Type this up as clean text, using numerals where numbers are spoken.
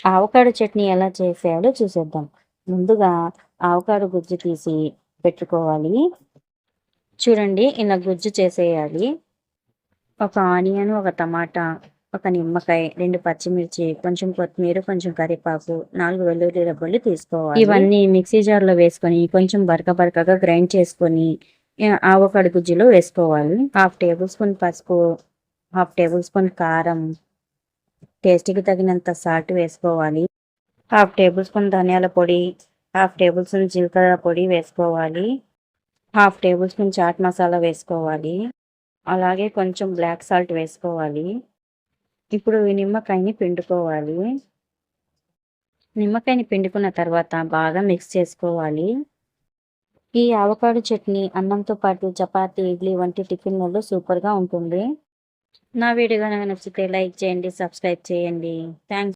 Avocado chutney ఎలా చేసేయాలో చూసేద్దాం. ముందుగా ఆవకాడో గుజ్జు తీసి పెట్టుకోవాలి. చూడండి ఇలా గుజ్జు చేసేయాలి. ఒక ఆనియన్, ఒక టమాటా, ఒక నిమ్మకాయ, 2 పచ్చిమిర్చి, కొంచెం కొత్తిమీర, కొంచెం కరివేపాకు, 4 వెల్లుల్లి రెబ్బలు తీసుకోవాలి. ఇవన్నీ మిక్సీ జార్‌లో వేసుకొని కొంచెం బరకగా గ్రైండ్ చేసుకొని ఆవకాడో గుజ్జులో వేసుకోవాలి. 1/2 టేబుల్ స్పూన్ పసుపు, 1/2 టేబుల్ స్పూన్ కారం, టేస్ట్‌కి తగినంత సాల్ట్ వేసుకోవాలి. 1/2 టేబుల్ స్పూన్ ధనియాల పొడి, 1/2 టేబుల్ స్పూన్ జీలకర్ర పొడి వేసుకోవాలి. 1/2 టేబుల్ స్పూన్ చాట్ మసాలా వేసుకోవాలి. అలాగే కొంచెం బ్లాక్ సాల్ట్ వేసుకోవాలి. ఇప్పుడు ఈ నిమ్మకాయని పిండుకోవాలి. నిమ్మకాయని పిండుకున్న తర్వాత బాగా మిక్స్ చేసుకోవాలి. ఈ ఆవకాడో చట్నీ అన్నంతో పాటు చపాతీ, ఇడ్లీ వంటి టిఫిన్‌లలో సూపర్‌గా ఉంటుంది. నా వీడియో గనక నచ్చితే లైక్ చేయండి, సబ్స్క్రైబ్ చేయండి. థాంక్స్.